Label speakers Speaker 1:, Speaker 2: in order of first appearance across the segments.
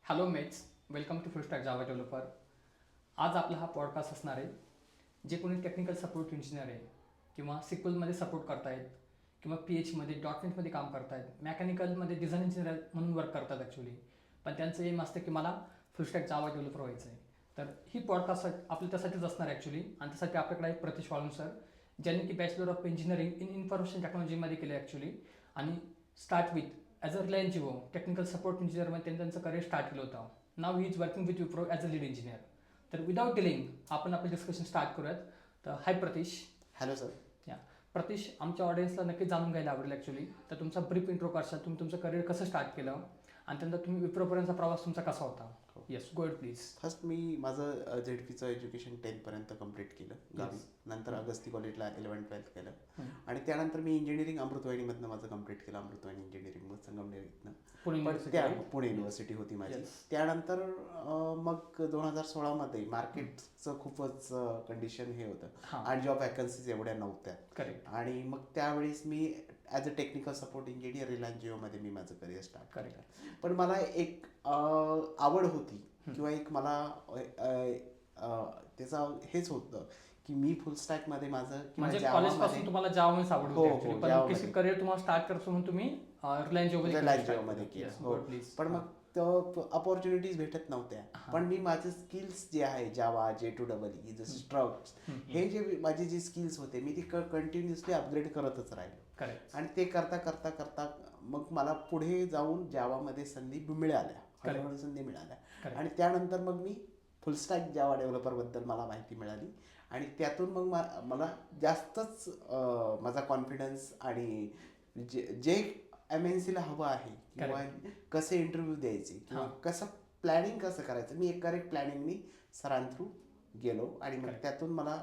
Speaker 1: Hello mates, welcome to full stack Java developer. आज आपला हा पॉडकास्ट असणार आहे. जे कोणी टेक्निकल सपोर्ट इंजिनियर आहे किंवा सिक्वलमध्ये सपोर्ट करतायत किंवा PHमध्ये .NETमध्ये काम करतायत, मेकॅनिकलमध्ये डिझाईन इंजिनियर म्हणून वर्क करतात ॲक्च्युली, पण त्यांचं एम असतं की मला फुल स्टॅक जावा डेव्हलपर व्हायचं आहे. तर ही पॉडकास्ट आपल्या त्यासाठीच असणार ॲक्च्युली, आणि त्यासाठी आपल्याकडे आहे प्रतीश वाळून सर, ज्यांनी की bachelor of engineering in information टेक्नॉलॉजीमध्ये केलं ॲक्च्युली, आणि start with as a Reliance Jio technical support इंजिनियरमध्ये त्यांनी त्यांचं करिअर स्टार्ट केलं होतं. नाव he is working with Wipro as a lead engineer. तर विदाउट डिलिंग आपण आपलं डिस्कशन स्टार्ट करूयात. तर हाय प्रतीश.
Speaker 2: Hello sir.
Speaker 1: या प्रतीश, आमच्या ऑडियन्सला नक्की जाणून घ्यायला आवडेल ॲक्च्युली. तर तुमचा ब्रीफ इंट्रो करशाल, तुम्ही तुमचं करिअर कसं स्टार्ट केलं आणि त्यानंतर तुम्ही विप्रोपर्यंतचा प्रवास तुमचा कसा होता. Yes, go ahead please.
Speaker 2: First मी माझं ZPचं एज्युकेशन 10th कंप्लीट केलं गावी. नंतर अगस्ती कॉलेजला 11th-12th केलं आणि त्यानंतर मी इंजिनिअरिंग अमृतवाहिनीमधनं माझं कंप्लीट केलं. अमृतवाहिनी इंजिनिअरिंग संगमनेरमधनं. पुणे युनिव्हर्सिटी होती माझी. त्यानंतर मग 2016मध्ये मार्केटचं खूपच कंडिशन हे होतं आणि जॉब वॅकन्सीज एवढ्या नव्हत्या. आणि मग त्यावेळेस मी as a technical support engineer Reliance जिओमध्ये मी माझं करिअर स्टार्ट केलं. पण मला एक आवड होती किंवा एक मला त्याचं हेच होतं की मी फुल स्टॅक मध्ये माझं
Speaker 1: म्हणजे कॉलेजपासून तुम्हाला जावामध्ये आवड होती, पण करिअर तुम्हाला स्टार्ट करायचं म्हणून तुम्ही रिलायन्स
Speaker 2: जिओमध्ये केलं. पण मग अपॉर्च्युनिटीज भेटत नव्हत्या. पण मी माझे स्किल्स जे आहे जावा, J2EE, जसे स्ट्रक्स, हे जे माझे जे स्किल्स होते मी ती कंटिन्युअसली अपग्रेड करतच राहिलो. आणि ते करता करता करता मग मला पुढे जाऊन जावामध्ये संधी मिळाल्या. आणि त्यानंतर मग मी फुल स्टॅक जावा डेव्हलपरबद्दल मला माहिती मिळाली आणि त्यातून मग मला जास्तच माझा कॉन्फिडन्स आणि जे MNCला हवं आहे किंवा कसे इंटरव्ह्यू द्यायचे किंवा कसं प्लॅनिंग कसं करायचं, मी एक करेक्ट प्लॅनिंगनी सरांथ्रू गेलो आणि मग त्यातून मला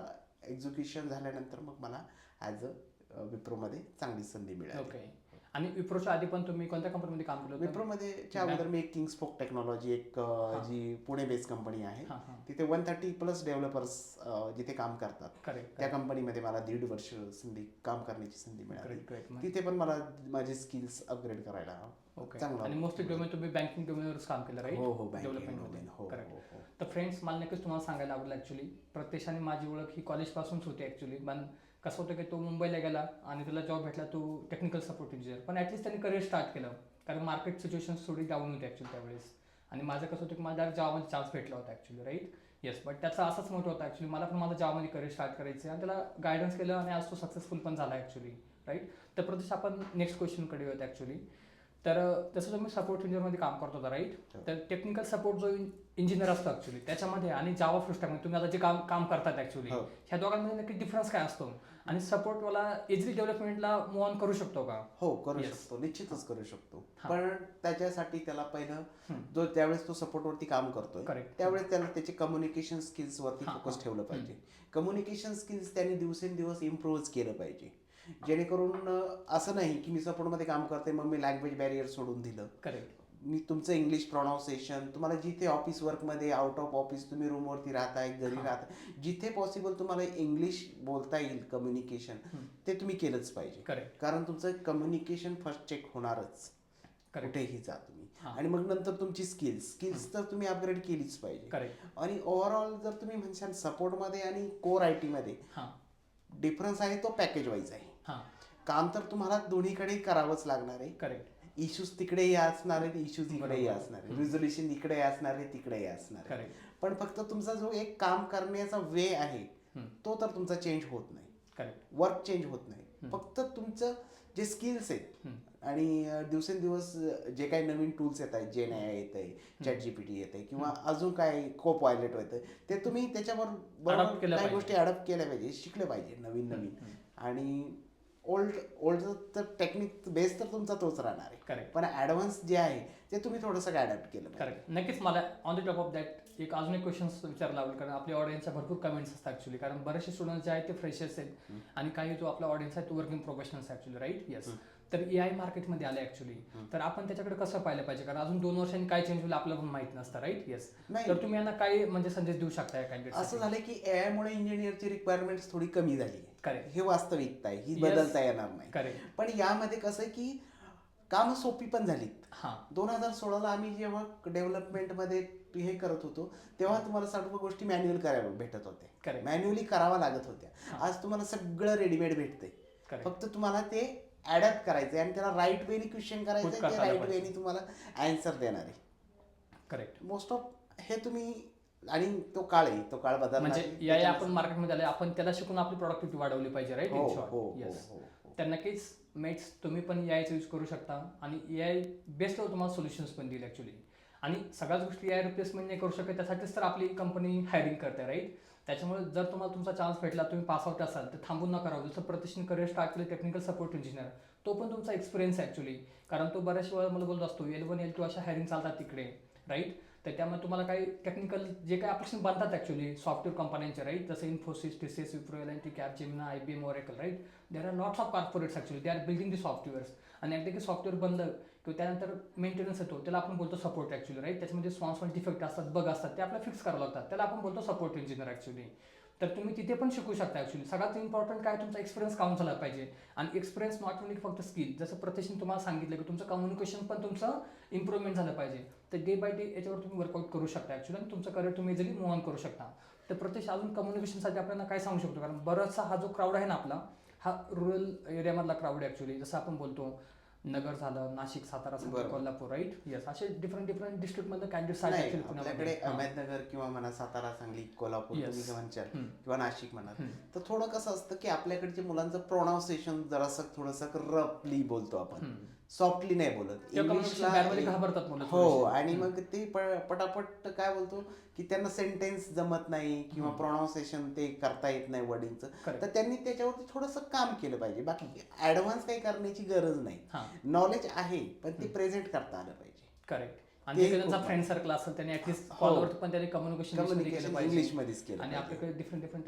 Speaker 2: एक्झिक्युशन झाल्यानंतर मग मला ॲज अ विप्रोमध्ये चांगली संधी मिळाली.
Speaker 1: आणि विप्रोच्या आधी पण तुम्ही कोणत्या कंपनीमध्ये काम केलं?
Speaker 2: विप्रोमध्ये अगोदर मी किंग्सफोक टेक्नॉलॉजी एक जी पुणे बेस्ड कंपनी आहे, तिथे 130+ डेव्हलपर्स जिथे काम करतात, त्या कंपनीमध्ये मला 1.5 वर्ष काम करण्याची संधी मिळाली. तिथे पण मला माझे स्किल्स अपग्रेड करायला चांगलं.
Speaker 1: आणि मोस्टली डोमेन तुम्ही बँकिंग डोमेनवरच काम केलं, राईट?
Speaker 2: हो,
Speaker 1: डेव्हलपमेंट. करेक्ट. तर फ्रेंड्स, मला नक्कीच तुम्हाला सांगायला आवडेल ॲक्च्युली, प्रत्यक्षाने माझी ओळख ही कॉलेजपासूनच होती ॲक्च्युली. पण कसं होतं की तो मुंबईला गेला आणि त्याला जॉब भेटला, तो टेक्निकल सपोर्ट इंजिनियर, पण ॲटलीस्ट त्यांनी करिअर स्टार्ट केलं, कारण मार्केट सिच्युएशन थोडी डाऊन होती ॲक्च्युली त्यावेळेस. आणि माझं कसं होतं की मला जॉबमध्ये चान्स भेटला होता ॲक्च्युली, राईट? येस. बट त्याचा असाच मोठा होता ॲक्च्युली, मला पण माझं जॉबमध्ये करिअर स्टार्ट करायचं आणि त्याला गायडन्स केलं आणि आज तो सक्सेसफुल पण झाला ॲक्च्युली, राईट? तर प्रदेश, आपण नेक्स्ट क्वेश्चनकडे येऊयात ॲक्च्युली. तर तसं तुम्ही सपोर्ट इंजिनियरमध्ये काम करत होता, राईट? तर टेक्निकल सपोर्ट जो इंजिनियर असतो ॲक्च्युली त्याच्यामध्ये आणि जावा फुल स्टॅकमध्ये तुम्ही आता जे काम करतात ॲक्च्युली, ह्या दोघांमध्ये नक्की डिफरन्स काय असतो? आणि सपोर्टवाला इझिली डेव्हलपमेंटला मूव्ह ऑन करू शकतो का?
Speaker 2: हो, करू शकतो, निश्चितच करू शकतो. पण त्याच्यासाठी त्याला पहिलं त्यावेळेस तो सपोर्टवरती काम करतोय त्यावेळेस त्याला त्याचे कम्युनिकेशन स्किल्सवरती फोकस ठेवलं पाहिजे. कम्युनिकेशन स्किल्स त्यांनी दिवसेंदिवस इम्प्रूव्ह केलं पाहिजे, जेणेकरून असं नाही की मी सपोर्टमध्ये काम करते मग मी लँग्वेज बॅरियर सोडून दिलं. मी तुमचं इंग्लिश प्रोनाऊन्सिएशन, तुम्हाला जिथे ऑफिस वर्कमध्ये, आउट ऑफ ऑफिस, तुम्ही रूमवरती राहताय, घरी राहताय, जिथे पॉसिबल तुम्हाला इंग्लिश बोलता येईल कम्युनिकेशन, ते तुम्ही केलंच पाहिजे. कारण तुमचं कम्युनिकेशन फर्स्ट चेक होणारच कुठेही जा तुम्ही. आणि मग नंतर तुमची स्किल्स तर तुम्ही अपग्रेड केलीच पाहिजे. आणि ओव्हरऑल जर तुम्ही म्हणशाल सपोर्टमध्ये आणि कोर IT मध्ये डिफरन्स आहे तो पॅकेज वाईज आहे. काम तर तुम्हाला दोन्हीकडे करावंच लागणार आहे. इश्यूज तिकडेही असणार आहेत, इश्यूज इकडेही असणार आहे, रिझोल्युशन इकडे असणार आहे, तिकडेही असणार आहे. पण फक्त तुमचा जो एक काम करण्याचा वे आहे तो तर तुमचा चेंज होत नाही, वर्क चेंज होत नाही. फक्त तुमचं जे स्किल्स आहेत आणि दिवसेंदिवस जे काही नवीन टूल्स येत आहेत, JenAI येत आहे, ChatGPT येत आहे किंवा अजून काय Copilot येतं, ते तुम्ही त्याच्यावर काही गोष्टी अडॉप्ट केल्या पाहिजे, शिकले पाहिजे नवीन. आणि ओल्ड तर टेक्निक बेस तर तुमचा तोच राहणार आहे, पण ॲडव्हान्स जे आहे ते तुम्ही थोडंसं अडॅप्ट केलं.
Speaker 1: करेक्ट. नक्कीच मला on the top of that एक अजून एक क्वेश्चन विचारायला आवडेल, कारण आपल्या ऑडियन्सच्या भरपूर कमेंट्स असतात ॲक्च्युली, कारण बरेचसे स्टुडंट जे आहेत ते फ्रेशर्स आहेत आणि काही जो आपला ऑडियन्स आहे तो working professionals actually, right? Yes. तर AI मार्केटमध्ये आलं ॲक्च्युली, तर आपण त्याच्याकडे कसं पाहिलं पाहिजे, कारण अजून 2 वर्षांनी काय चेंज होईल आपल्याला पण माहित नसतं, राईट? येस. तर तुम्ही यांना काय म्हणजे संदेश देऊ शकता या कॅन्डिडेट?
Speaker 2: असं झालं की AI मुळे इंजिनियरची रिक्वायरमेंट्स थोडी कमी झाली आहे, हे वास्तविकता आहे, ही बदलता येणार नाही. पण यामध्ये कसं आहे की कामं सोपी पण झालीत.
Speaker 1: हां
Speaker 2: 2016ला आम्ही जेव्हा डेव्हलपमेंटमध्ये हे करत होतो तेव्हा तुम्हाला सर्व गोष्टी मॅन्युअल करायला भेटत होत्या,
Speaker 1: Correct.
Speaker 2: मॅन्युअली करावा लागत होत्या.
Speaker 1: हां.
Speaker 2: आज तुम्हाला सगळं रेडीमेड भेटते,
Speaker 1: Correct.
Speaker 2: फक्त तुम्हाला ते ॲडॅप्ट करायचं आणि त्याला राईट वेनी क्वेश्चन करायचं
Speaker 1: Put
Speaker 2: ते
Speaker 1: करता आलं
Speaker 2: राईट
Speaker 1: पाहिजे.
Speaker 2: वेनी तुम्हाला ॲन्सर देणार आहे.
Speaker 1: करेक्ट.
Speaker 2: मोस्ट ऑफ हे तुम्ही, आणि तो काळ आहे, तो काळ बदलला
Speaker 1: म्हणजे
Speaker 2: आहे.
Speaker 1: या आपण मार्केटमध्ये आले, आपण त्याला शिकून आपली प्रोडक्टिव्हिटी वाढवली पाहिजे, राईट?
Speaker 2: हो,
Speaker 1: इन
Speaker 2: हो,
Speaker 1: शॉर्ट.
Speaker 2: हो,
Speaker 1: येस.
Speaker 2: हो, हो.
Speaker 1: तर नक्कीच मेट्स तुम्ही पण एआयचा यूज करू शकता आणि एआय बेस्ट तुम्हाला सोल्युशन्स पण देईल ॲक्च्युली. आणि सगळ्याच गोष्टी एआय रिप्लेसमेंट नाही करू शकत, त्यासाठीच तर आपली कंपनी हायरिंग करते, राईट? त्याच्यामुळे जर तुम्हाला तुमचा चान्स भेटला, तुम्ही पास आउट असाल तर थांबून नका राहू. जसं प्रतिष्ठित करिअर स्टार्ट केलं टेक्निकल सपोर्ट इंजिनियर, तो पण तुमचा एक्सपिरियन्स आहे ॲक्च्युली. कारण तो बऱ्याच वेळा मला बोलत असतो L1 L2 अशा हायरिंग चालतात तिकडे, राईट? तर त्यामुळे तुम्हाला काही टेक्निकल जे काही ॲप्लिकेशन बनतात ॲक्च्युली सॉफ्टवेअर कंपन्यांचे, राईट? जसं Infosys, TCS, Wipro, L&T, Capgemini, IBM, Oracle, right? There are lots of corporates actually, they are building the softwares. आणि एकदा की सॉफ्टवेअर बनलं किंवा त्यानंतर मेंटेनन्स येतो, त्याला आपण बोलतो सपोर्ट ॲक्च्युली, राईट? त्याच्यामध्ये स्वान्स डिफेक्ट असतात, बग असतात, ते आपल्याला फिक्स करावं लागतात, त्याला आपण बोलतो सपोर्ट इंजिनियर ॲक्च्युली. तर तुम्ही तिथे पण शिकू शकता ॲक्च्युली. सगळ्यात इम्पॉर्टंट काय, तुमचा एक्सपिरियन्स काउंट झाला पाहिजे. आणि एक्सपिरियन्स नॉट ओनली फक्त स्किल, जसं प्रतिष्ठित तुम्हाला सांगितलं की तुमचं कम्युनिकेशन पण तुमचं इम्प्रूव्हमेंट झालं पाहिजे. तर डे बाय डे याच्यावर तुम्ही वर्कआउट करू शकता ॲक्च्युली आणि तुमचं करिअर तुम्ही इझिली मूव्ह ऑन करू शकता. तर प्रत्यक्ष अजून कम्युनिकेशनसाठी आपल्याला काय सांगू शकतो, कारण बराचसा हा जो क्राऊड आहे ना आपला, हा रुरल एरियामधला क्राऊड आहे ॲक्च्युली. जसं आपण बोलतो नगर झालं, नाशिक, सातारा, कोल्हापूर, राईट? येस, असे डिफरंट डिस्ट्रिक्टमधलं कॅन्डिडेट्स आहेत
Speaker 2: नाही,
Speaker 1: ॲक्च्युली
Speaker 2: आपल्याकडे
Speaker 1: पुण्यामध्ये.
Speaker 2: अहमदनगर किंवा म्हणा सातारा, सांगली, कोल्हापूर
Speaker 1: Yes.
Speaker 2: तुम्ही म्हणशाल
Speaker 1: हम्म.
Speaker 2: किंवा नाशिक म्हणा, तर थोडं कसं असतं की आपल्याकडच्या मुलांचं प्रोनाऊन्सिएशन जरासं थोडंसं रफली बोलतो आपण, सॉफ्टली नाही बोलत.
Speaker 1: कम्युनिकेशन बॅरमध्ये घाबरतात मुलं
Speaker 2: हो,
Speaker 1: थोडेसे.
Speaker 2: आणि मग ते पटापट काय बोलतो की त्यांना सेंटेन्स जमत नाही किंवा प्रोनाऊन्सिएशन ते करता येत नाही वर्डिंगचं,
Speaker 1: Correct.
Speaker 2: तर त्यांनी त्याच्यावरती थोडंसं काम केलं पाहिजे. बाकी ऍडव्हान्स काही करण्याची गरज नाही,
Speaker 1: हां
Speaker 2: नॉलेज आहे पण ते प्रेझेंट करता आलं पाहिजे.
Speaker 1: करेक्ट. आणि
Speaker 2: ते
Speaker 1: जे त्यांचा
Speaker 2: खूप
Speaker 1: फ्रेंड सर्कल असेल त्यांनी ऍटलीस्ट
Speaker 2: हो.
Speaker 1: कॉलवर पण त्यांनी कम्युनिकेशन केलं
Speaker 2: कम्युनिकेशन
Speaker 1: पाहिजे.
Speaker 2: इंग्लिशमध्येच केलं
Speaker 1: आणि
Speaker 2: पाहिजे.
Speaker 1: आपल्याकडे different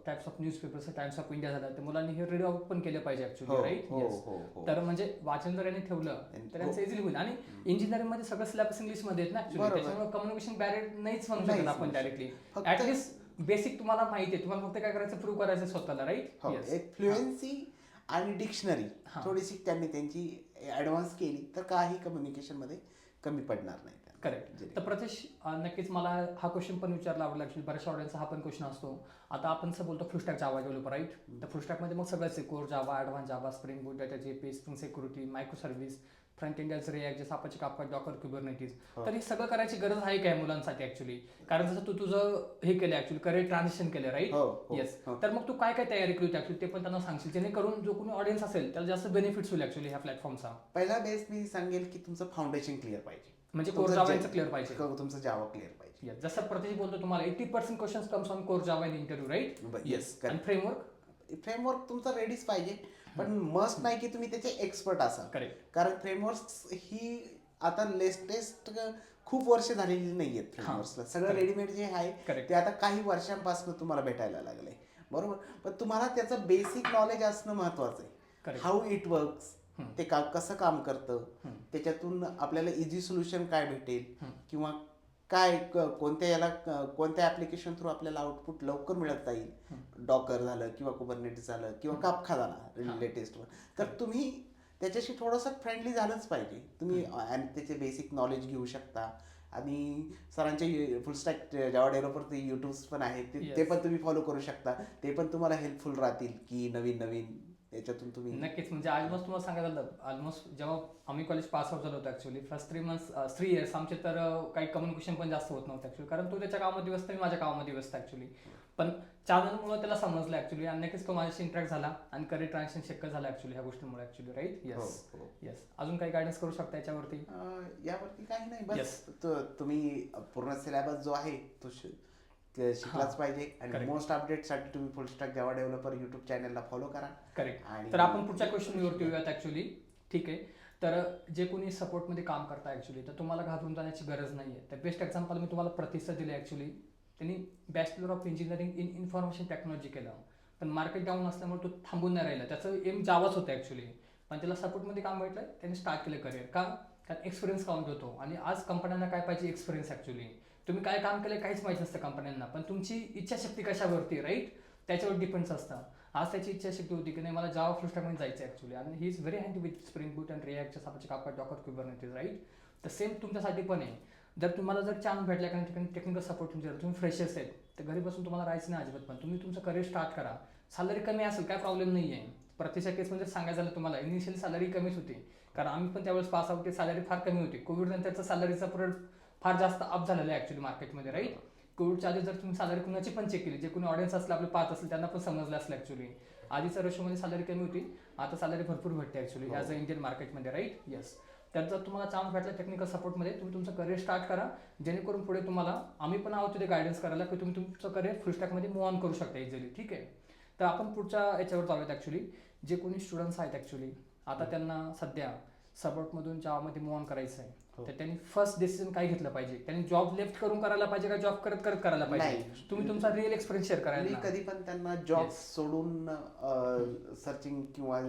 Speaker 1: types of newspapers, times of India झाला, तर मुलांनी हे रीड आउट पण केलं पाहिजे ऍक्च्युली,
Speaker 2: हो,
Speaker 1: राईट?
Speaker 2: हो,
Speaker 1: येस.
Speaker 2: हो, हो.
Speaker 1: तर म्हणजे वाचन जर यांनी ठेवलं तर यांचं इझिली होईल. आणि इंजिनिअरिंग मध्ये सगळं सिलेबस इंग्लिशमध्ये आहेत ना ऍक्च्युली,
Speaker 2: बरोबर.
Speaker 1: त्याच्यामुळे कम्युनिकेशन बॅरियर नाहीच म्हणू
Speaker 2: नाहीच
Speaker 1: शकत आपण
Speaker 2: म्हणू
Speaker 1: डायरेक्टली.
Speaker 2: फक्त-
Speaker 1: ऍटलीस्ट बेसिक तुम्हाला माहिती आहे, तुम्हाला फक्त काय करायचं, प्रूव्ह करायचं स्वतःला, राईट?
Speaker 2: हो, एक फ्लुएन्सी आणि डिक्शनरी
Speaker 1: हां.
Speaker 2: थोडीशी त्यांनी त्यांची ऍडव्हान्स केली तर काही कम्युनिकेशन मध्ये कमी पडणार नाही.
Speaker 1: करेक्ट. तर प्रत्यक्ष नक्कीच मला हा क्वेश्चन पण विचारला आवडला ॲक्च्युली, बऱ्याचशा ऑडियन्सचा हा पण क्वेश्चन असतो. आता आपण असं बोलतो full stack Java developer, right? तर फुल स्टॅकमध्ये मग सगळंच आहे, core Java, advance Java, spring boot, data JP, spring security, micro service, front end react, जसं आपण कापा, डॉकर, क्युबरनेटीज. तर हे सगळं करायची गरज आहे काय मुलांसाठी ॲक्च्युली? कारण जसं तू तुझं हे केलं ॲक्च्युली, करिअर ट्रान्झिशन केलं, राईट? येस. तर मग तू काय काय तयारी केली होती ॲक्च्युली, ते पण त्यांना सांगशील, जेणेकरून जो कोणी ऑडियन्स असेल त्याला जास्त बेनिफिट्स होईल ॲक्च्युली ह्या प्लॅटफॉर्मचा.
Speaker 2: पहिला बेस मी सांगेल की तुमचं फाउंडेशन क्लिअर पाहिजे,
Speaker 1: म्हणजे कोर जावाचं क्लिअर पाहिजे,
Speaker 2: तुमचं जावा क्लिअर पाहिजे.
Speaker 1: Yes. जसं प्रतिश बोलतो तुम्हाला 80% questions comes on core Java in interview, right?
Speaker 2: Yes.
Speaker 1: आणि
Speaker 2: फ्रेमवर्क तुमचा रेडीच पाहिजे, पण मस्ट नाही की तुम्ही त्याचे एक्सपर्ट असाल.
Speaker 1: करेक्ट.
Speaker 2: कारण फ्रेमवर्क ही आता लेटेस्ट खूप वर्ष झालेली नाही आहेत फ्रेमवर्क्सला. सगळं रेडीमेड जे आहे ते आता काही वर्षांपासून तुम्हाला भेटायला लागलंय, बरोबर? पण तुम्हाला त्याचं बेसिक नॉलेज असणं महत्वाचं आहे. हाऊ इट वर्क्स, ते कसं काम करतं, त्याच्यातून आपल्याला इझी सोल्युशन काय भेटेल, किंवा काय कोणत्या ऍप्लिकेशन थ्रू आपल्याला आउटपुट लवकर मिळत जाईल. डॉकर झालं किंवा कुबरनेटिस झालं किंवा कापखा झाला लेटेस्ट, तर तुम्ही त्याच्याशी थोडंसं फ्रेंडली झालंच पाहिजे. तुम्ही त्याचे बेसिक नॉलेज घेऊ शकता. आणि सरांचे फुल स्टॅक जावा डेव्हलपर युट्यूब्स पण आहेत, ते पण तुम्ही फॉलो करू शकता. ते पण तुम्हाला हेल्पफुल राहतील की नवीन याच्यातून तुम्ही.
Speaker 1: नक्कीच. म्हणजे ऑलमोस्ट तुम्हाला सांगायला झालं, ऑलमोस्ट जेव्हा आम्ही कॉलेज पास आउट झालो होतो ऍक्च्युली, फर्स्ट 3 इयर्स आमचे तर काही कम्युनिकेशन पण जास्त होत नव्हतं ऍक्च्युली, कारण तो त्याच्या कामामध्ये व्यस्त, मी माझ्या कामामध्ये व्यस्त ऍक्च्युली. पण चॅनलमुळे त्याला समजलं ऍक्च्युली, आणि नक्कीच तो माझ्याशी इंटरॅक्ट झाला आणि करिअर ट्रान्झिशन शक्य झालं ऍक्च्युली ह्या गोष्टीमुळे ऍक्च्युली, राईट? येस. अजून काही गायडन्स करू शकता याच्यावरती?
Speaker 2: यावरती काही नाही, बस तुम्ही पूर्ण सिलेबस जो आहे तो शिकलाच पाहिजे. आणि मोस्ट अपडेटसाठी तुम्ही फुल स्टॅक जावा डेव्हलपर युट्यूब चॅनलला फॉलो करा.
Speaker 1: करेक्ट. तर आपण पुढच्या क्वेश्चनवरती येऊयात ऍक्च्युली, ठीक आहे? तर जे कोणी सपोर्टमध्ये काम करता ऍक्च्युली, तर तुम्हाला घाबरून जाण्याची गरज नाही आहे. तर बेस्ट एक्झाम्पल मी तुम्हाला प्रतिसाद दिले ऍक्च्युली. त्यांनी bachelor of engineering in information technology केलं, पण मार्केट डाऊन असल्यामुळे तो थांबून नाही राहिला. त्याचं एम जावाच होतं ऍक्च्युली, पण त्याला सपोर्टमध्ये काम भेटलं, त्यांनी स्टार्ट केलं करिअर. का? कारण एक्सपिरियन्स काउंट होतो. आणि आज कंपन्यांना काय पाहिजे? Experience actually. तुम्ही काय काम केलं काहीच माहिती नसतं कंपन्यांना, पण तुमची इच्छाशक्ती कशावरती, राईट? त्याच्यावर डिपेंड्स असतं. आज त्याची इच्छा शक्ती होती की नाही मला जावा फुल स्टॅकमध्ये जायचं ॲक्च्युली, आणि he is very handy with spring boot and रिॲक्टच्या सापाचे कापड डॉकर क्युबरनेटीज राईट. तर सेम तुमच्यासाठी पण आहे. जर तुम्हाला जर चान्स भेटला कारण ठिकाणी टेक्निकल सपोर्ट जर तुम्ही फ्रेशर्स आहेत तर घरी बसून तुम्हाला राहायचं नाही अजिबात, पण तुम्ही तुमचं करिअर स्टार्ट करा. सॅलरी कमी असेल काय प्रॉब्लेम नाही आहे. प्रत्येक केसमध्ये सांगायचं झालं तुम्हाला इनिशियल सॅलरी कमीच होती, कारण आम्ही पण त्यावेळेस पास आउट सॅलरी फार कमी होती. कोविड नंतरचा सॅलरीचा पिरियड फार जास्त अप झालेला आहे ॲक्च्युली मार्केटमध्ये राईट. कोविडच्या आधी जर तुम्ही सॅलरी कुणाची पण चेक केली, जे कोणी ऑडियन्स असलं आपले पाच असेल त्यांना पण समजलं असलं ॲक्च्युली. आधीच्या रेशोमध्ये सॅलरी कमी होती, आता सॅलरी भरपूर भेटते ॲक्च्युली ॲज अ इंडियन मार्केटमध्ये राईट. येस, तर जर तुम्हाला चान्स भेटला टेक्निकल सपोर्टमध्ये तुम्ही तुमचं करिअर स्टार्ट करा, जेणेकरून पुढे तुम्हाला आम्ही पण आहोत तिथे गायडन्स करायला की तुम्ही तुमचं करिअर फुल स्टॅकमध्ये मूव्ह ऑन करू शकता इझिली. ठीक आहे, तर आपण पुढच्या याच्यावर चालूयात ॲक्च्युली. जे कोणी स्टुडंट्स आहेत ॲक्च्युली आता त्यांना सध्या सपोर्टमधून जॉबमध्ये मूव्ह ऑन करायचं आहे, तर त्यांनी फर्स्ट डिसिजन काय घेतलं पाहिजे? त्यांनी जॉब लेफ्ट करून करायला पाहिजे का जॉब करत करत करायला पाहिजे? तुम्ही तुमचा रिअल एक्सपिरियन्स शेअर करायला.
Speaker 2: मी कधी पण त्यांना जॉब सोडून सर्चिंग किंवा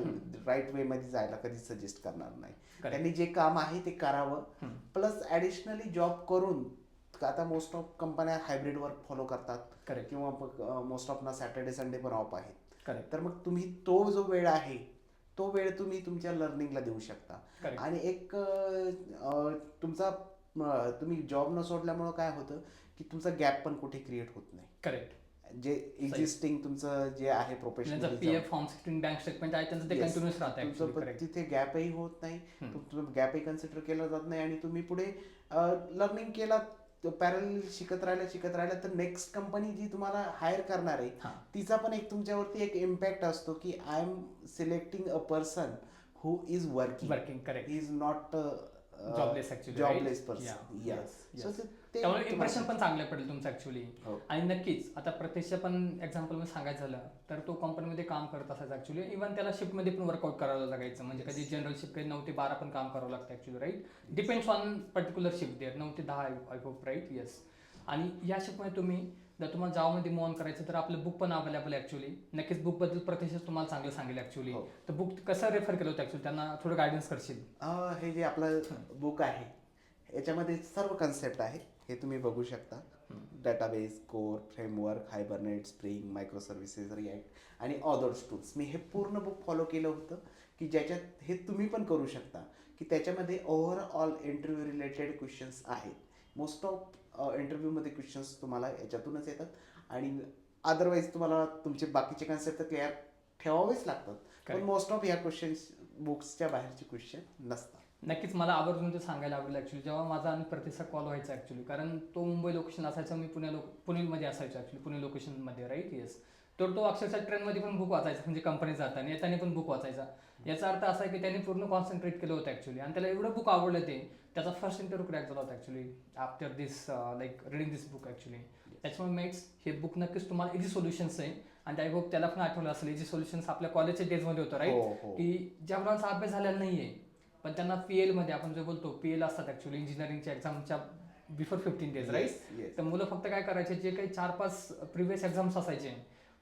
Speaker 2: राईट वे मध्ये जायला कधी सजेस्ट करणार नाही. त्यांनी जे काम आहे ते करावं, प्लस ऍडिशनली जॉब करून. आता मोस्ट ऑफ कंपन्या हायब्रिड वर्क फॉलो करतात किंवा मोस्ट ऑफ ना सॅटर्डे संडे पण ऑफ आहेत. तर मग तुम्ही तो जो वेळ आहे तो वेळ तुम्ही तुमच्या लर्निंगला देऊ शकता. आणि एक तुमचा तुम्ही जॉब न सोडल्यामुळे काय होतं की तुमचा गॅप पण कुठे क्रिएट होत नाही.
Speaker 1: करेक्ट,
Speaker 2: जे एक्झिस्टिंग तुमचं जे आहे professional
Speaker 1: PF form 16 bank statement आहे त्यांचं ते कंटिन्यूअस राहतं,
Speaker 2: तिथे गॅपही होत नाही, तुमचं गॅपही कन्सिडर केला जात नाही आणि तुम्ही पुढे लर्निंग केला पॅरल शिकत राहिला तर नेक्स्ट कंपनी जी तुम्हाला हायर करणार आहे तिचा पण एक तुमच्यावरती एक इम्पॅक्ट असतो की I am selecting a person who is working
Speaker 1: correct,
Speaker 2: he is not
Speaker 1: jobless actually,
Speaker 2: jobless person. Yes,
Speaker 1: त्यामुळे इम्प्रेशन पण चांगलं पडेल तुमचं ॲक्च्युली. आणि नक्कीच आता प्रत्यक्ष पण एक्झाम्पल मध्ये सांगायचं झालं तर तो कंपनीमध्ये काम करत असायचा ॲक्च्युली. इव्हन त्याला शिफ्टमध्ये पण वर्कआउट करायला लागायचं, म्हणजे कधी जनरल शिफ्ट कधी 9 ते 12 पण काम करावं लागतं actually right. Depends on particular shift there 9 ते 10 आय होप राईट. येस, आणि या शिफ्टमध्ये तुम्ही जर तुम्हाला जॉबमध्ये मूव्ह ऑन करायचं तर आपलं बुक पण अवेलेबल आहे ॲक्च्युली. नक्कीच बुकबद्दल प्रत्यक्ष तुम्हाला चांगलं सांगेल ॲक्च्युली. तर बुक कसं रेफर केलं होतं ॲक्च्युली, त्यांना थोडं गायडन्स करशील?
Speaker 2: हे जे आपलं बुक आहे याच्यामध्ये सर्व कन्सेप्ट आहे, हे तुम्ही बघू शकता. Database, core, framework, hibernate, spring, micro services, react आणि अदर्स टूल्स. मी हे पूर्ण बुक फॉलो केलं होतं की ज्याच्यात हे तुम्ही पण करू शकता की त्याच्यामध्ये ओव्हरऑल इंटरव्ह्यू रिलेटेड क्वेश्चन्स आहेत. मोस्ट ऑफ इंटरव्ह्यूमध्ये क्वेश्चन्स तुम्हाला याच्यातूनच येतात आणि अदरवाईज तुम्हाला तुमचे बाकीचे कन्सेप्ट तर क्लिअर ठेवावेच लागतात, पण मोस्ट ऑफ या क्वेश्चन्स बुक्सच्या बाहेरचे क्वेश्चन नसतात.
Speaker 1: नक्कीच मला आवर्जून ते सांगायला आवडेल ॲक्च्युली. जेव्हा माझा आणि प्रतिसाद कॉल व्हायचा ॲक्च्युली, कारण तो मुंबई लोकेशन असायचा, मी पुणेमध्ये असायचो ॲक्च्युली, पुणे लोकेशनमध्ये राईट. येस, तर तो अक्षरशः ट्रेनमध्ये पण बुक वाचायचा, म्हणजे कंपनी जाताना येताना पण बुक वाचायचा. याचा अर्थ असा आहे की त्यांनी पूर्ण कॉन्सन्ट्रेट केलं होतं ॲक्च्युली, आणि त्याला एवढं बुक आवडलं ते त्याचा फर्स्ट इंटरव्ह्यू क्रॅक झाला होता ॲक्च्युली आफ्टर दिस लाईक रिडिंग दिस बुक ॲक्च्युली. त्याच्यामुळे मेक्स हे बुक नक्कीच तुम्हाला इझी सोल्युशन्स आहे, आणि आय होप त्याला पण आठवलं असेल इझी सोल्युशन्स आपल्या कॉलेजच्या डेजमध्ये होतं राईट. की ज्या मुलांचा अभ्यास झालेला नाही आहे पण त्यांना PL मध्ये आपण जे बोलतो PL असतात ॲक्च्युली इंजिनिअरिंगच्या एक्झामच्या बिफोर 15 days राईट. तर मुलं फक्त काय करायचे, जे काही 4-5 प्रिव्हियस एक्झाम्स असायचे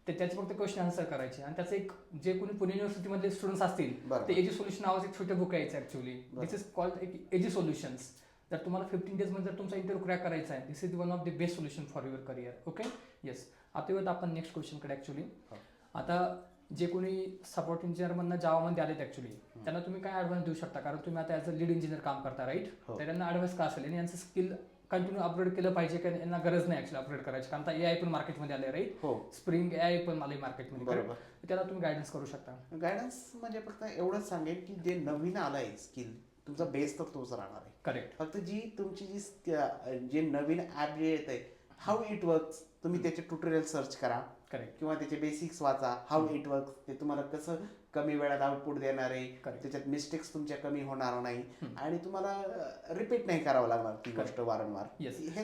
Speaker 1: ते त्याचे फक्त क्वेश्चन आन्सर करायचे, आणि त्याचं एक जे कोणी पुणे युनिव्हर्सिटीमधले स्टुडंट्स असतील ते एजी सोल्युशन आवाज एक छोटे बुक यायचं ॲक्च्युली. दिस इज कॉल्ड एक एजी सोल्युशन्स. जर तुम्हाला 15 days मध्ये जर तुमचा इंटरव्ह्यू क्रॅक करायचा आहे, this is one of the best solution for your career. Okay, yes. आता येऊयात आपण नेक्स्ट क्वेश्चनकडे ॲक्च्युली. आता जे कोणी सपोर्ट इंजिनिअरमधनं जावामध्ये आलेत ॲक्च्युली त्यांना तुम्ही काय ॲडव्हान्स देऊ शकता, कारण तुम्ही आता ॲज अ लीड इंजिनियर काम करता राईट. तर त्यांना ॲडव्हान्स का असेल आणि यांचं स्किल कंटिन्यू अपग्रेड केलं पाहिजे, कारण यांना गरज नाही ॲक्च्युली अपग्रेड करायची, कारण आता AI पण मार्केटमध्ये आले राईट. स्प्रिंग AI पण आले मार्केटमध्ये, बरोबर. त्याला तुम्ही गायडन्स करू शकता.
Speaker 2: गायडन्स म्हणजे फक्त एवढंच सांगेल की जे नवीन आलंय स्किल तुमचा बेस तर तोच राहणार आहे.
Speaker 1: करेक्ट.
Speaker 2: फक्त जी तुमची जे नवीन ॲप जे येत आहे हाऊ इट वर्क्स तुम्ही त्याचे ट्युटोरियल सर्च करा.
Speaker 1: करेक्ट.
Speaker 2: किंवा त्याचे बेसिक्स वाचा, हाऊ इट वर्क्स, ते तुम्हाला कसं कमी वेळात आउटपुट देणार आहे, त्याच्यात मिस्टेक्स तुमच्या कमी होणार नाही आणि तुम्हाला रिपीट नाही करावं लागणार ती गोष्ट वारंवार.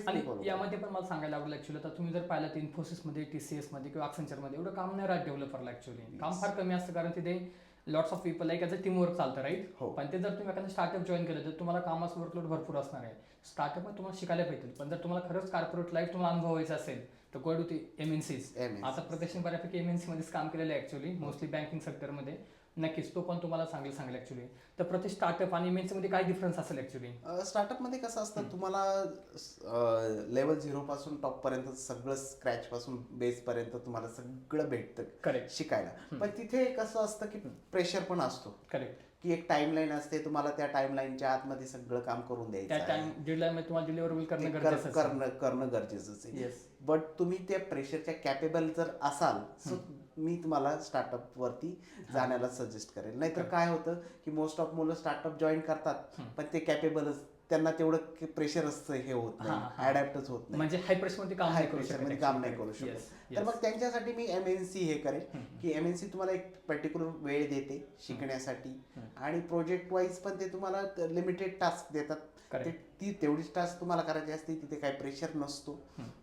Speaker 1: आणि यामध्ये पण मला सांगायला आवडेल ॲक्च्युली, आता तुम्ही जर पाहिलं तर इन्फोसिसमध्ये, TCS मध्ये किंवा Accentureमध्ये एवढं काम नाही राहत डेव्हलपरला ॲक्च्युली. काम फार कमी असतं, कारण तिथे lots of people like as a team work चालतं राईट. पण ते जर तुम्ही एखादं स्टार्टअप जॉईन केलं तर तुम्हाला कामाचं वर्कलोड भरपूर असणार आहे. स्टार्टअपमध्ये तुम्हाला शिकायला भेटेल, पण जर तुम्हाला खरंच कॉर्पोरेट लाईफ तुम्हाला अनुभवायचं असेल तर गो टू ती MNCs. आता प्रत्यक्ष बऱ्यापैकी MNC मध्येच काम केलेलं आहे ॲक्च्युली, मोस्टली बँकिंग सेक्टरमध्ये. नक्कीच तो पण तुम्हाला सांगेल ऍक्च्युली. तर प्रति स्टार्टअप आणि एमएनसी मध्ये काय डिफरन्स असेल ऍक्च्युली?
Speaker 2: स्टार्टअप मध्ये कसं असतं, तुम्हाला लेवल 0 पासून टॉप पर्यंत सगळं स्क्रॅच पासून बेस पर्यंत तुम्हाला सगळं भेटतं
Speaker 1: करेक्ट.
Speaker 2: शिकायला. पण तिथे कसं असतं की प्रेशर पण असतो.
Speaker 1: करेक्ट.
Speaker 2: की एक टाइमलाईन असते, तुम्हाला त्या टाइमलाईनच्या आतमध्ये सगळं काम करून
Speaker 1: त्या
Speaker 2: द्यायचं
Speaker 1: टाइम डेडलाईन मध्ये तुम्हाला डिलिव्हरेबल करणं गरजेचं आहे.
Speaker 2: करणं गरजेचंच आहे.
Speaker 1: येस.
Speaker 2: बट तुम्ही त्या प्रेशरच्या कॅपेबल जर असाल सो मी तुम्हाला स्टार्टअप वरती जाण्याला सजेस्ट करेल. नाहीतर काय होतं की मोस्ट ऑफ मुलं स्टार्टअप जॉईन करतात पण ते कॅपेबलच, त्यांना तेवढं प्रेशर असतं, हे होत नाही, अडॅप्टच होत नाही,
Speaker 1: म्हणजे हाय प्रेशर मध्ये काम
Speaker 2: हाय
Speaker 1: नाही करू
Speaker 2: प्रेशर
Speaker 1: शकत.
Speaker 2: मध्ये काम नाही करू शकत. तर मग त्यांच्यासाठी मी एमएनसी हे करेल की एमएनसी तुम्हाला एक पर्टिक्युलर वेळ देते शिकण्यासाठी आणि प्रोजेक्ट वाईज पण ते तुम्हाला लिमिटेड टास्क देतात. ती तेवढीच टास्क तुम्हाला करायची असते, तिथे काही प्रेशर नसतो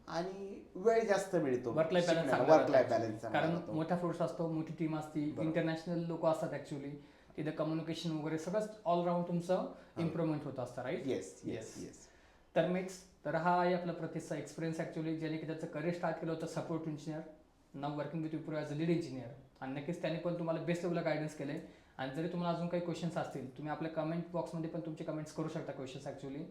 Speaker 2: आणि वेळ जास्त मिळतो.
Speaker 1: वर्क लाईफ
Speaker 2: बॅलन्स
Speaker 1: कारण मोठा फोर्स असतो, मोठी टीम असते, इंटरनॅशनल लोक असतात ऍक्च्युली. तिथे कम्युनिकेशन वगैरे सगळंच ऑलराऊंड तुमचं इम्प्रुव्हमेंट होत असतं. राईट.
Speaker 2: येस.
Speaker 1: तर हा आहे आपला प्रतीकचा एक्सपिरियन्स ऍक्च्युली, ज्याने की त्याचं करिअर स्टार्ट केलं होतं support engineer, now working with Wipro as a lead engineer. आणि नक्कीच त्याने पण तुम्हाला बेस्ट लेवलला गायडन्स केले. आणि जरी तुम्हाला अजून काही क्वेश्चन्स असतील, तुम्ही आपल्या कमेंट बॉक्समध्ये पण तुमचे कमेंट्स करू शकता क्वेश्चन्स ऍक्च्युली.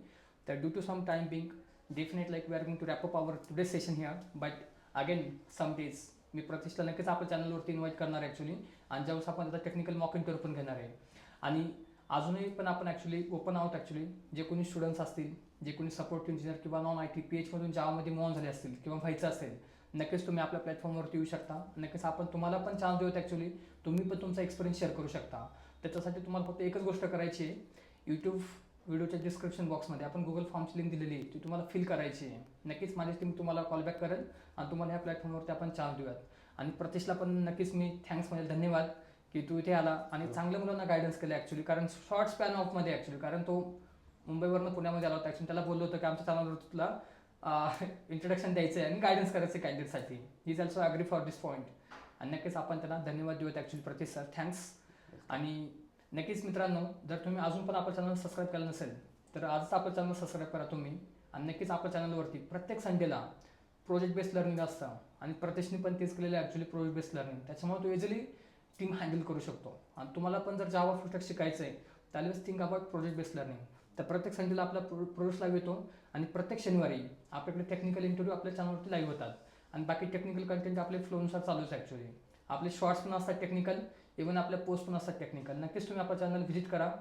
Speaker 1: तर due to some time being definite like we are going to wrap up our today session here. But again some days मी प्रतीक्षला नक्कीच आपल्या चॅनलवरती इन्व्हाइट करणार आहे ॲक्च्युली. आणि ज्यावेळेस आपण त्याचा टेक्निकल मॉक इंटरव्ह्यू पण घेणार आहे. आणि अजूनही पण आपण ॲक्च्युली ओपन आहोत ॲक्च्युली. जे कोणी स्टुडंट्स असतील, जे कोणी सपोर्ट इंजिनियर किंवा नॉन IT PH मधून जावामध्ये मूव ऑन झाले असतील किंवा व्हायचं असेल, नक्कीच तुम्ही आपल्या प्लॅटफॉर्मवरती येऊ शकता. नक्कीच आपण तुम्हाला पण चान्स देऊत ॲक्च्युली. तुम्ही पण तुमचा एक्सपिरियन्स शेअर करू शकता. त्याच्यासाठी तुम्हाला फक्त एकच गोष्ट करायची आहे, यूट्यूब व्हिडिओच्या डिस्क्रिप्शन बॉक्समध्ये आपण गुगल फॉर्मची लिंक दिलेली आहे, ती तुम्हाला फिल करायची आहे. नक्कीच माझी टीम तुम्हाला कॉल बॅक करेल आणि तुम्हाला ह्या प्लॅटफॉर्मवरती आपण चान्स देऊयात. आणि प्रतीशला पण नक्कीच मी थँक्स म्हणेल, धन्यवाद की तू इथे आला आणि चांगल्या मुलांना गायडन्स केलं ॲक्च्युली. कारण शॉर्ट स्पॅन ऑफमध्ये ॲक्च्युली, कारण तो मुंबईवरनं पुण्यामध्ये आला होता ॲक्च्युली. त्याला बोललो होतं की आमच्या चॅनलवर तुला इंट्रोडक्शन द्यायचं आहे आणि गायडन्स करायचं कॅन्डिडेटसाठी. He is also agree for this point. आणि नक्कीच आपण त्यांना धन्यवाद देऊयात ॲक्च्युली प्रतीश सर. थँक्स. आणि नक्कीच मित्रांनो, जर तुम्ही अजून पण आपलं चॅनल सबस्क्राईब केलं नसेल तर आजच आपलं चॅनल सबस्क्राईब करा तुम्ही. आणि नक्कीच आपल्या चॅनलवरती प्रत्येक संडेला प्रोजेक्ट बेस्ड लर्निंग असतं आणि प्रतीशने पण तेच केलेलं आहे ॲक्च्युली, प्रोजेक्ट बेस्ड लर्निंग. त्याच्यामुळे तो इझिली टीम हँडल करू शकतो. आणि तुम्हाला पण जर जावा फुल स्टॅक शिकायचं आहे त्यावेळेस think about project based learning. तर प्रत्येक संडेला आपला प्रोजेक्ट लाईव्ह येतो आणि प्रत्येक शनिवारी आपल्याकडे टेक्निकल इंटरव्ह्यू आपल्या चॅनलवरती लाईव्ह होतात. आणि बाकी टेक्निकल कंटेंट आपले फ्लोनुसार चालूच ॲक्च्युली. आपले शॉर्ट्स पण असतात टेक्निकल, इव्हन आपल्या पोस्ट पण असतात टेक्निकल. नक्कीच तुम्ही आपलं चॅनल व्हिजिट करा,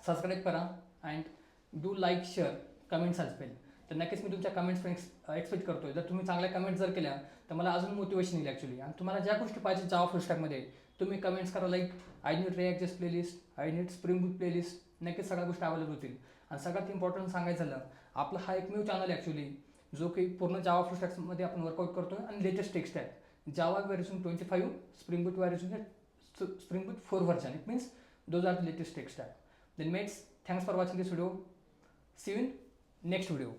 Speaker 1: सबस्क्राईब करा and do like share comments as well. तर नक्कीच मी तुमच्या कमेंट्स पण एक्सपेक्ट करतोय. जर तुम्ही चांगल्या कमेंट्स जर केल्या तर मला अजून मोटिवेशन येईल ॲक्च्युली. आणि तुम्हाला ज्या गोष्टी पाहिजे जावा फुल स्टॅकमध्ये तुम्ही कमेंट्स करा, like I need react playlist, I need spring boot playlist. नक्कीच सगळ्या गोष्टी अवेलेबल होतील. आणि सगळ्यात इम्पॉर्टंट सांगायचं झालं, आपला हा एकमेव चॅनल आहे ॲक्च्युली जो की पूर्ण जावा फुल स्टॅक्समध्ये आपण वर्कआउट करतोय. आणि latest tech stack Java version 25, spring boot version spring boot 4 version. It means those are the latest tech stack. Then mates, thanks for watching this video. See you in next video.